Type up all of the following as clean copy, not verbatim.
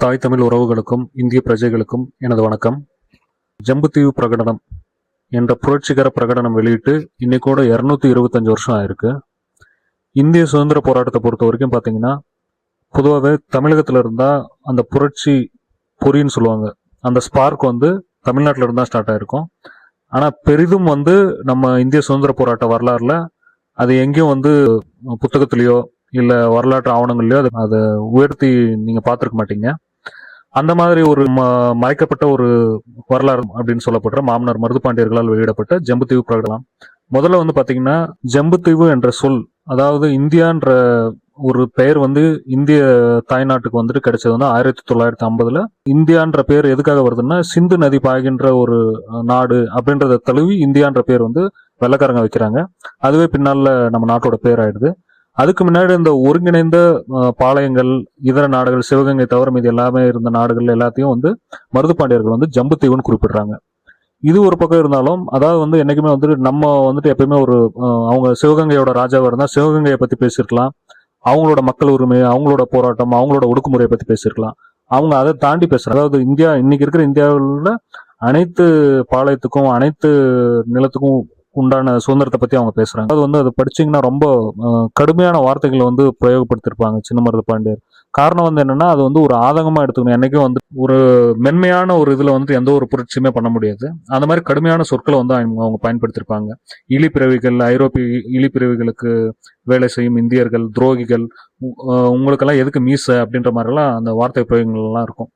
தாய் தமிழ் உறவுகளுக்கும் இந்திய பிரஜைகளுக்கும் எனது வணக்கம். ஜம்புத்தீவு பிரகடனம் என்ற புரட்சிகர பிரகடனம் வெளியிட்டு இன்னைக்கூட 225 வருஷம் ஆயிருக்கு. இந்திய சுதந்திர போராட்டத்தை பொறுத்த வரைக்கும் பார்த்தீங்கன்னா, பொதுவாகவே தமிழகத்தில் இருந்தால் அந்த புரட்சி பொறின்னு சொல்லுவாங்க, அந்த ஸ்பார்க் தமிழ்நாட்டில் இருந்தால் ஸ்டார்ட் ஆயிருக்கும். ஆனால் பெரிதும் நம்ம இந்திய சுதந்திர போராட்ட வரலாறுல அது எங்கேயும் புத்தகத்திலேயோ இல்லை வரலாற்று ஆவணங்கள்லையோ அதை உயர்த்தி நீங்கள் பார்த்துருக்க மாட்டீங்க. அந்த மாதிரி ஒரு மறைக்கப்பட்ட ஒரு வரலாறு அப்படின்னு சொல்லப்படுற மாமனார் மருதுபாண்டியர்களால் வெளியிடப்பட்ட ஜம்புத்தீவு பிரகடனம். முதல்ல பாத்தீங்கன்னா, ஜம்புத்தீவு என்ற சொல், அதாவது இந்தியான்ற ஒரு பெயர் இந்திய தாய்நாட்டுக்கு கிடைச்சது 1950. இந்தியான்ற பேர் எதுக்காக வருதுன்னா, சிந்து நதி பாய்கின்ற ஒரு நாடு அப்படின்றத தழுவி இந்தியான்ற பேர் வெள்ளக்காரங்க வைக்கிறாங்க. அதுவே பின்னால நம்ம நாட்டோட பேர் ஆயிடுது. அதுக்கு முன்னாடி இந்த ஒருங்கிணைந்த பாளையங்கள், இதர நாடுகள், சிவகங்கை தவிர மீது எல்லாமே இருந்த நாடுகள் எல்லாத்தையும் மருதுபாண்டியர்கள் ஜம்புத்தீவுன்னு குறிப்பிடுறாங்க. இது ஒரு பக்கம் இருந்தாலும், அதாவது என்னைக்குமே நம்ம எப்பயுமே ஒரு அவங்க சிவகங்கையோட ராஜாவா இருந்தா சிவகங்கையை பத்தி பேசியிருக்கலாம், அவங்களோட மக்கள் உரிமை, அவங்களோட போராட்டம், அவங்களோட ஒடுக்குமுறையை பத்தி பேசியிருக்கலாம். அவங்க அதை தாண்டி பேசுறாங்க. அதாவது இந்தியா, இன்னைக்கு இருக்கிற இந்தியாவில் அனைத்து பாளையத்துக்கும் அனைத்து நிலத்துக்கும் உண்டான சுதந்திரத்தை பத்தி அவங்க பேசுறாங்க. அது அதை படிச்சீங்கன்னா ரொம்ப கடுமையான வார்த்தைகளை பிரயோகப்படுத்திருப்பாங்க சின்ன மருதுபாண்டியர். காரணம் என்னன்னா, அது ஒரு ஆதங்கமா எடுத்துக்கணும். என்னைக்கும் ஒரு மென்மையான ஒரு இதுல எந்த ஒரு புரட்சியுமே பண்ண முடியாது. அந்த மாதிரி கடுமையான சொற்களை அவங்க பயன்படுத்திருப்பாங்க. இழிப்பிறவிகள், ஐரோப்பிய இழிப்பிறவிகளுக்கு வேலை செய்யும் இந்தியர்கள், துரோகிகள், உங்களுக்கெல்லாம் எதுக்கு மீச அப்படின்ற மாதிரிலாம் அந்த வார்த்தை பிரயோகங்கள் எல்லாம் இருக்கும்.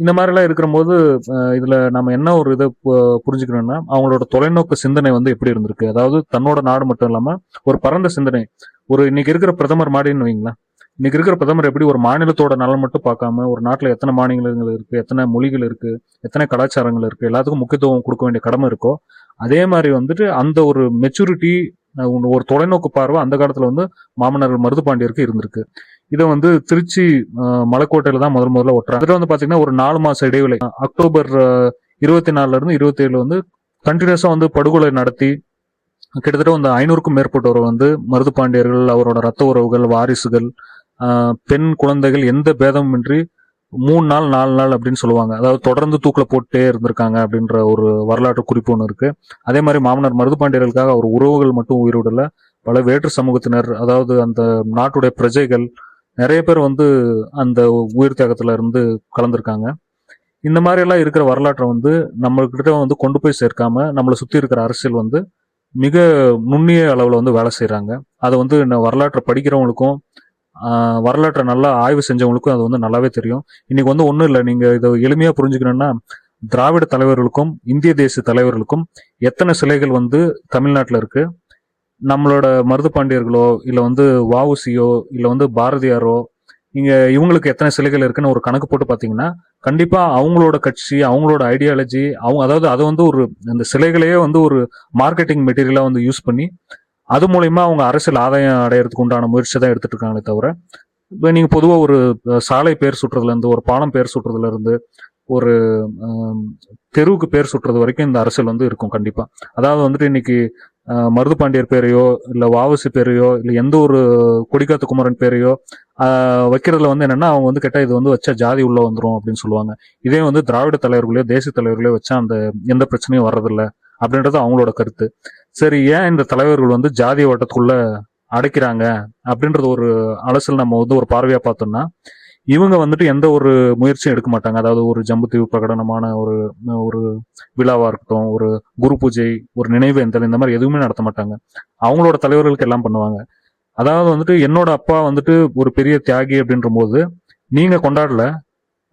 இந்த மாதிரிலாம் இருக்கிற போது இதுல நம்ம என்ன ஒரு இதை புரிஞ்சுக்கணும்னா, அவங்களோட தொலைநோக்கு சிந்தனை எப்படி இருந்திருக்கு. அதாவது தன்னோட நாடு மட்டும் இல்லாம ஒரு பரந்த சிந்தனை. ஒரு இன்னைக்கு இருக்கிற பிரதமர் மாடின்னு வைங்களேன், இன்னைக்கு இருக்கிற பிரதமர் எப்படி ஒரு மாநிலத்தோட நலன் மட்டும் பார்க்காம, ஒரு நாட்டுல எத்தனை மாநிலங்கள் இருக்கு, எத்தனை மொழிகள் இருக்கு, எத்தனை கலாச்சாரங்கள் இருக்கு, எல்லாத்துக்கும் முக்கியத்துவம் கொடுக்க வேண்டிய கடமை இருக்கோ, அதே மாதிரி அந்த ஒரு மெச்சூரிட்டி, ஒரு தொலைநோக்கு பார்வை அந்த காலத்துல மாமன்னர் மருதுபாண்டியருக்கு இருந்திருக்கு. இதை திருச்சி மலைக்கோட்டையில தான் முதல்ல ஒட்டுறாங்க. இதுல பாத்தீங்கன்னா ஒரு 4 மாச இடைவெளி, அக்டோபர் 24 இருந்து 27 கண்டினியூஸா படுகொலை நடத்தி கிட்டத்தட்ட 500க்கும் மேற்பட்டவர் மருதுபாண்டியர்கள், அவரோட ரத்த உறவுகள், வாரிசுகள், பெண் குழந்தைகள் எந்த பேதமும் இன்றி 3 நாள் 4 நாள் அப்படின்னு சொல்லுவாங்க. அதாவது தொடர்ந்து தூக்கில போட்டே இருந்திருக்காங்க அப்படின்ற ஒரு வரலாற்று குறிப்பு ஒன்று இருக்கு. அதே மாதிரி மாமனார் மருதுபாண்டியர்களுக்காக அவர் உறவுகள் மட்டும் உயிரிடல, பல வேற்று சமூகத்தினர், அதாவது அந்த நாட்டுடைய பிரஜைகள் நிறைய பேர் அந்த உயிர் தியாகத்துல இருந்து கலந்துருக்காங்க. இந்த மாதிரி எல்லாம் இருக்கிற வரலாற்றை நம்மகிட்ட கொண்டு போய் சேர்க்காம நம்மளை சுத்தி இருக்கிற அரசியல் மிக நுண்ணிய அளவுல வேலை செய்யறாங்க. அதை வரலாற்றை படிக்கிறவங்களுக்கும் வரலாற்றை நல்லா ஆய்வு செஞ்சவங்களுக்கும் அது நல்லாவே தெரியும். இன்னைக்கு ஒன்றும் இல்லை, நீங்க இதை எளிமையா புரிஞ்சுக்கணும்னா, திராவிட தலைவர்களுக்கும் இந்திய தேசிய தலைவர்களுக்கும் எத்தனை சிலைகள் தமிழ்நாட்டில் இருக்கு, நம்மளோட மருதுபாண்டியர்களோ இல்ல வஉசியோ இல்ல பாரதியாரோ, இவங்களுக்கு எத்தனை சிலைகள் இருக்குன்னு ஒரு கணக்கு போட்டு பாத்தீங்கன்னா, கண்டிப்பா அவங்களோட கட்சி, அவங்களோட ஐடியாலஜி, அதாவது அதை ஒரு அந்த சிலைகளையே ஒரு மார்க்கெட்டிங் மெட்டீரியலா யூஸ் பண்ணி அது மூலயமா அவங்க அரசியல் ஆதாயம் அடையறதுக்கு உண்டான முயற்சி தான் எடுத்துட்டு இருக்காங்களே தவிர, இப்போ நீங்க பொதுவா ஒரு சாலை பேர் சுட்டுறதுல இருந்து, ஒரு பாலம் பேர் சுட்டுறதுல இருந்து, ஒரு தெருவுக்கு பேர் சுட்டுறது வரைக்கும் இந்த அரசியல் இருக்கும் கண்டிப்பா. அதாவது இன்னைக்கு மருதுபாண்டியர் பேரையோ இல்ல வஉசி பேரையோ இல்ல எந்த ஒரு கொடிக்காத்த குமரன் பேரையோ வைக்கிறதுல என்னன்னா, அவங்க கேட்டா இது வச்சா ஜாதி உள்ள வந்துரும் அப்படின்னு சொல்லுவாங்க. இதே திராவிட தலைவர்களையோ தேசிய தலைவர்களையோ வச்சா அந்த எந்த பிரச்சனையும் வர்றதில்ல அப்படின்றது அவங்களோட கருத்து. சரி, ஏன் இந்த தலைவர்கள் ஜாதிய வட்டத்துக்குள்ள அடைக்கிறாங்க அப்படின்றது ஒரு அலசல் நம்ம ஒரு பார்வையா பார்த்தோம்னா, இவங்க எந்த ஒரு முயற்சியும் எடுக்க மாட்டாங்க. அதாவது ஒரு ஜம்புத்தீவு பிரகடனமான ஒரு ஒரு விழாவா இருக்கட்டும், ஒரு குரு பூஜை, ஒரு நினைவேந்தல், இந்த மாதிரி எதுவுமே நடத்த மாட்டாங்க. அவங்களோட தலைவர்களுக்கு எல்லாம் பண்ணுவாங்க. அதாவது என்னோட அப்பா ஒரு பெரிய தியாகி அப்படின்ற போது நீங்க கொண்டாடல,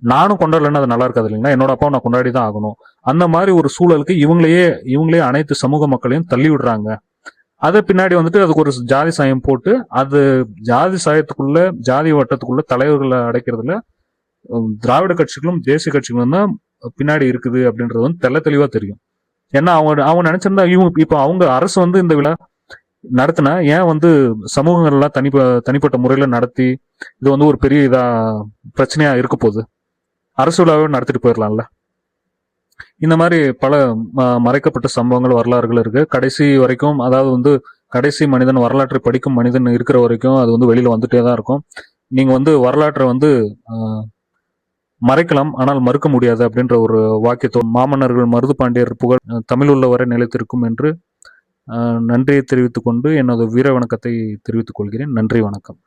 நானும் கொண்டாடலன்னா அது நல்லா இருக்காது இல்லைங்களா? என்னோட அப்பாவை நான் கொண்டாடி தான் ஆகணும். அந்த மாதிரி ஒரு சூழலுக்கு இவங்களே அனைத்து சமூக மக்களையும் தள்ளி விடுறாங்க. அதை பின்னாடி அதுக்கு ஒரு ஜாதி சாயம் போட்டு, அது ஜாதி சாயத்துக்குள்ள, ஜாதி வட்டத்துக்குள்ள தலைவர்களை அடைக்கிறதுல திராவிட கட்சிகளும் தேசிய கட்சிகளும் தான் பின்னாடி இருக்குது அப்படின்றது தெள்ள தெளிவா தெரியும். ஏன்னா அவங்க நினைச்சிருந்தா இப்ப அவங்க அரசு இந்த விழா நடத்தினா ஏன் சமூகங்கள்லாம் தனிப்பட்ட முறையில நடத்தி இது ஒரு பெரிய இதா பிரச்சனையா இருக்க போகுது, அரசு விழாவே நடத்திட்டு போயிடலாம்ல. இந்த மாதிரி பல மறைக்கப்பட்ட சம்பவங்கள், வரலாறுகள் இருக்கு. கடைசி வரைக்கும், அதாவது கடைசி மனிதன், வரலாற்றை படிக்கும் மனிதன் இருக்கிற வரைக்கும் அது வெளியில வந்துட்டே தான் இருக்கும். நீங்க வரலாற்றை மறைக்கலாம் ஆனால் மறுக்க முடியாது அப்படின்ற ஒரு வாக்கியத்தோ மாமன்னர்கள் மருது பாண்டியர் புகழ் தமிழ் உள்ளவரை நிலைத்திருக்கும் என்று நன்றியை தெரிவித்துக் கொண்டு எனது வீர வணக்கத்தை தெரிவித்துக் கொள்கிறேன். நன்றி, வணக்கம்.